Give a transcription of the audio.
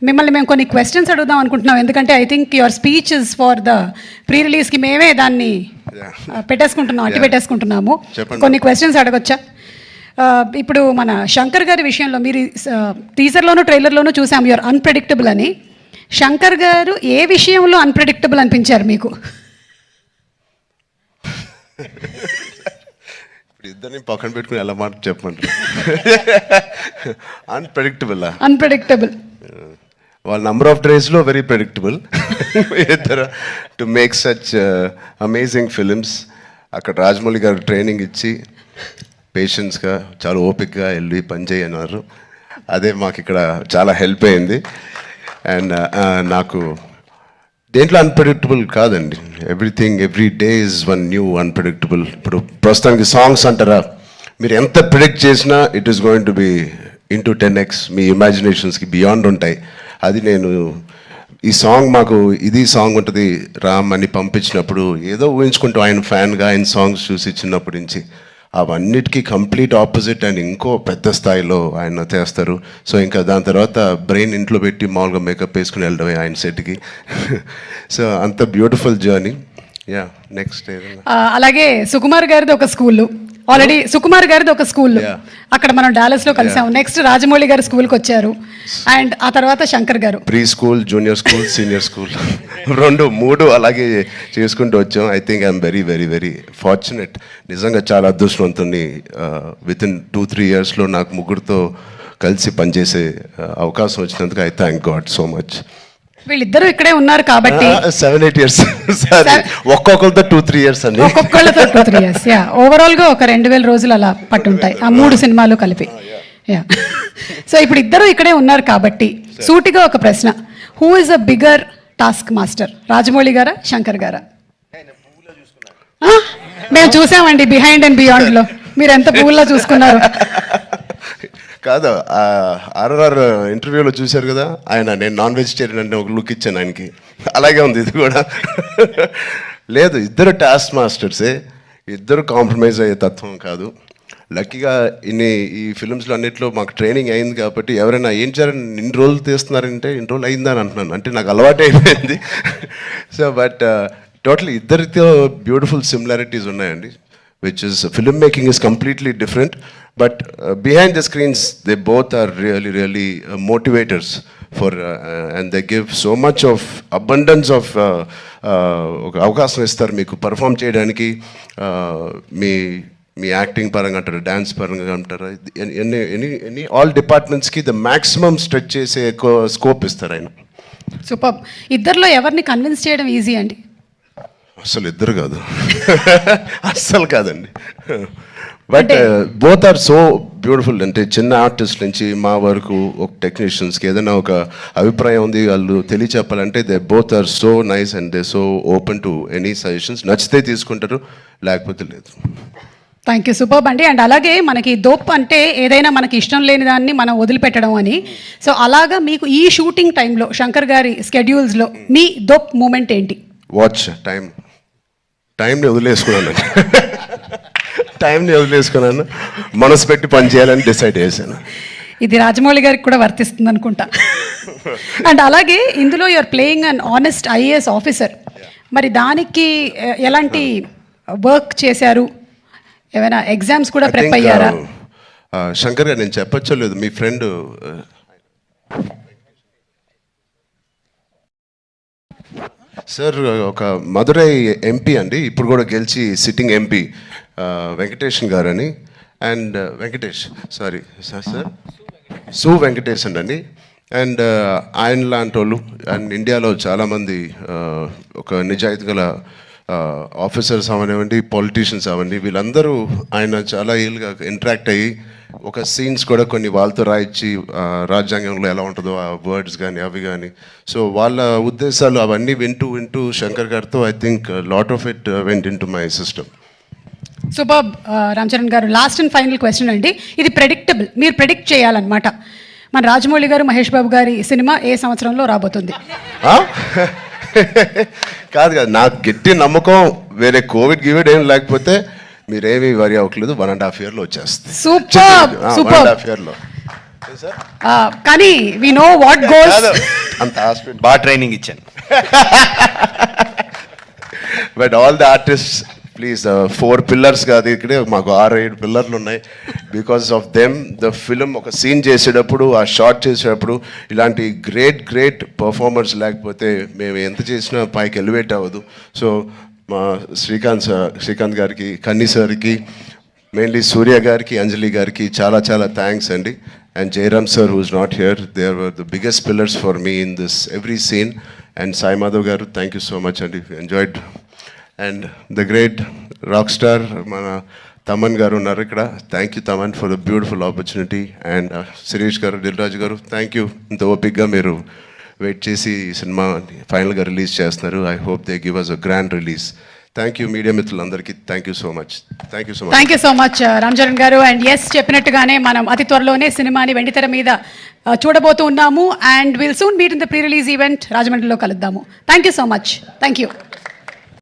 మిమ్మల్ని మేము కొన్ని క్వశ్చన్స్ అడుగుదాం అనుకుంటున్నాం, ఎందుకంటే I think your speech is for the pre రిలీజ్కి మేమే దాన్ని పెట్టేసుకుంటున్నాము. కొన్ని క్వశ్చన్స్ అడగొచ్చా? ఇప్పుడు మన శంకర్ గారి విషయంలో మీరు టీజర్లోనూ ట్రైలర్లోనూ చూసాం యువర్ అన్ప్రెడిక్టబుల్ అని. శంకర్ గారు ఏ విషయంలో అన్ప్రెడిక్టబుల్ అనిపించారు మీకు? ఇప్పుడు ఇద్దరిని పక్కన పెట్టుకుని ఎలా మాట చెప్పంటారు? అన్ప్రెడిక్టబుల్ వాళ్ళ నంబర్ ఆఫ్ డేస్లో వెరీ ప్రెడిక్టబుల్ ఇద్దరు to make such amazing films. అక్కడ రాజమౌళి గారు ట్రైనింగ్ ఇచ్చి పేషెన్స్గా చాలా ఓపిక్గా వెళ్ళి పనిచేయన్నారు. అదే మాకు ఇక్కడ చాలా హెల్ప్ అయింది. అండ్ నాకు దేంట్లో అన్ప్రెడిక్టబుల్ కాదండి, everything every day is one new unpredictable. ఇప్పుడు ప్రస్తుతానికి సాంగ్స్ అంటారా, మీరు ఎంత ప్రిడిక్ట్ చేసినా it is going to be into 10x, మీ ఇమాజినేషన్స్కి బియాండ్ ఉంటాయి. అది నేను ఈ సాంగ్ మాకు ఇది సాంగ్ ఉంటుంది రామ్ అని పంపించినప్పుడు ఏదో ఊహించుకుంటూ ఆయన ఫ్యాన్గా ఆయన సాంగ్స్ చూసి చిన్నప్పటి నుంచి అవన్నిటికీ కంప్లీట్ ఆపోజిట్ అండ్ ఇంకో పెద్ద స్థాయిలో ఆయన చేస్తారు. సో ఇంకా దాని తర్వాత బ్రెయిన్ ఇంట్లో పెట్టి మామూలుగా మేకప్ వేసుకుని వెళ్ళడమే ఆయన సెట్కి. సో అంత బ్యూటిఫుల్ జర్నీ. యా నెక్స్ట్ అలాగే సుకుమార్ గారిది ఒక స్కూల్, ఆల్రెడీ సుకుమార్ గారిది ఒక స్కూల్ అక్కడ మనం డాలస్లో కలిసాము. నెక్స్ట్ రాజమౌళి గారు స్కూల్కి వచ్చారు అండ్ ఆ తర్వాత శంకర్ గారు pre school, junior school, senior school 2, 3 అలాగే చేసుకుంటూ వచ్చాం. I think I'm very very very fortunate. నిజంగా చాలా అదృష్టవంతుని. వితిన్ 2-3 ఇయర్స్లో నాకు ముగ్గురితో కలిసి పనిచేసే అవకాశం వచ్చినందుకు I thank God so much. వీళ్ళిద్దరూ ఇక్కడే ఉన్నారు కాబట్టి 7-8 ఇయర్స్ ఒక్కొక్కరితో 2-3 ఇయర్స్ అండి, ఒక్కొక్కళ్ళతో 2-3 ఇయర్స్. ఓవరాల్ గా ఒక 2000 రోజులు అలా పట్టుంటాయి ఆ 3 సినిమాలు కలిపి. సో ఇప్పుడు ఇద్దరు ఇక్కడే ఉన్నారు కాబట్టి సూటిగా ఒక ప్రశ్న, who is a bigger task master, Rajamouli గారా శంకర్ గారా? మేము చూసామండి బిహైండ్ అండ్ బియాండ్ లో మీరు ఎంత పువ్వుల్లో చూసుకున్నారు. కాదు, ఆర్ఆర్ ఇంటర్వ్యూలో చూశారు కదా ఆయన, నేను నాన్ వెజిటేరియన్ అంటే ఒక లుక్ ఇచ్చాను ఆయనకి, అలాగే ఉంది ఇది కూడా. లేదు, ఇద్దరు టాస్క్ మాస్టర్సే, ఇద్దరు కాంప్రమైజ్ అయ్యే తత్వం కాదు. లక్కీగా ఈ ఫిల్మ్స్లో అన్నింటిలో మాకు ట్రైనింగ్ అయింది కాబట్టి ఎవరైనా ఏం చేయాలని ఇన్ని రోజులు తీస్తున్నారంటే ఇన్ని రోజులు అయిందని అంటున్నాను, అంటే నాకు అలవాటు అయిపోయింది. సో బట్ టోటలీ ఇద్దరితో బ్యూటిఫుల్ సిమిలారిటీస్ ఉన్నాయండి, which is filmmaking is completely different, but behind the screens they both are really really motivators for and they give so much of abundance of అవకాశం ఇస్తారు మీకు పర్ఫామ్ చేయడానికి. మీ acting పరంగా అంటారు, dance పరంగా అంటారు, ఎనీ ఆల్ డిపార్ట్మెంట్స్కి ద మ్యాక్సిమం స్ట్రెచ్ చేసే స్కోప్ ఇస్తారు ఆయన. సూపర్. ఇద్దరిలో ఎవరిని కన్విన్స్ చేయడం ఈజీ అండి? అసలు ఇద్దరు కాదు, అస్సలు కాదండి. But both are so beautiful. అంటే చిన్న ఆర్టిస్ట్ నుంచి మా వరకు ఒక టెక్నీషియన్స్కి ఏదైనా ఒక అభిప్రాయం ఉంది వాళ్ళు తెలియచెప్పాలంటే they both are so nice and they so open to any suggestions. నచ్చితే తీసుకుంటారు, లేకపోతే లేదు. థ్యాంక్ యూ, సూపర్ అండి. అండ్ అలాగే మనకి దోప్ అంటే ఏదైనా మనకి ఇష్టం లేని దాన్ని మనం వదిలిపెట్టడం అని. సో అలాగా మీకు ఈ షూటింగ్ టైంలో శంకర్ గారి స్కెడ్యూల్స్లో మీ దోప్ మూమెంట్ ఏంటి? వాచ్ టైంని వదిలేసుకున్నాను, మనసు పెట్టి పని చేయాలని డిసైడ్ చేశాను. ఇది రాజమౌళి గారికి కూడా వర్తిస్తుంది అనుకుంటా. అండ్ అలాగే ఇందులో you're playing an honest IAS officer. మరి దానికి ఎలాంటి వర్క్ చేశారు? ఏమైనా ఎగ్జామ్స్ కూడా ప్రిపేర్ అయ్యారా? శంకర్ గారు నేను చెప్పచ్చో లేదు, మీ ఫ్రెండ్ సార్ ఒక మదురై ఎంపీ అండి, ఇప్పుడు కూడా గెలిచి సిట్టింగ్ ఎంపీ వెంకటేషన్ గారు అని. అండ్ సు వెంకటేష్ అండి. అండ్ ఆయన లాంటి వాళ్ళు అండ్ ఇండియాలో చాలామంది ఒక నిజాయితీ గల ఆఫీసర్స్ అవనివ్వండి, పొలిటీషియన్స్ అవ్వండి, వీళ్ళందరూ ఆయన చాలా ఏళ్ళుగా ఇంటరాక్ట్ అయ్యి ఒక సీన్స్ కూడా కొన్ని వాళ్ళతో రాయించి రాజ్యాంగంలో ఎలా ఉంటుందో ఆ వర్డ్స్ కానీ అవి కానీ, సో వాళ్ళ ఉద్దేశాలు అవన్నీ వింటూ శంకర్ గారితో I think lot of it went in to my system. Super. Ram Charan గారు, లాస్ట్ అండ్ ఫైనల్ క్వశ్చన్ అండి. ఇది ప్రెడిక్టబుల్, మీరు ప్రెడిక్ట్ చేయాలన్నమాట. మన రాజమౌళి గారు, మహేష్ బాబు గారి సినిమా ఏ సంవత్సరంలో రాబోతుంది? కాదు నాకు గట్టి నమ్మకం, వేరే కోవిడ్ ఏం లేకపోతే మీరేమీ వరి అవ్వట్లేదు, 1.5 yearలో వచ్చేస్తుంది. సూపర్. 1.5 yearలో కానీ వి నో వాట్ గోస్. అంత హాస్పిటల్ బాగా ట్రైనింగ్ ఇచ్చాను. But all the artist please 4 pillars కాదు, ఇక్కడే మాకు 6-7 పిల్లర్లు ఉన్నాయి. Because of them the film ఒక సీన్ చేసేటప్పుడు, ఆ షార్ట్ చేసేటప్పుడు ఇలాంటి గ్రేట్ పర్ఫార్మర్స్ లేకపోతే మేము ఎంత చేసినా పైకి ఎలివేట్ అవ్వదు. సో మా శ్రీకాంత్ గారికి, కన్నీ సార్కి, మెయిన్లీ సూర్య గారికి, అంజలి గారికి చాలా థ్యాంక్స్ అండి. And Jayaram sir who's not here, they are the biggest pillars for me in this every scene. And Sai Madhav గారు, థ్యాంక్ యూ సో మచ్ అండి, enjoyed. And the great rock star మన తమన్ గారు ఉన్నారు ఇక్కడ, thank you Thaman for the beautiful opportunity. And Shirish గారు, దిల్ రాజు గారు, thank you, ఇంత ఓపిక్గా మీరు వెయిట్ చేసి ఈ సినిమా ఫైనల్గా రిలీజ్ చేస్తున్నారు. I hope they give us a grand release. Thank you media మిత్రులందరికీ, thank you so much. Thank you so much Ram Charan garu. And yes, చెప్పినట్టుగానే మనం అతి త్వరలోనే సినిమాని వెండితెర మీద చూడబోతూ ఉన్నాము. And will soon meet in the pre release event రాజమండ్రిలో కలుద్దాము. Thank you so much. Thank you.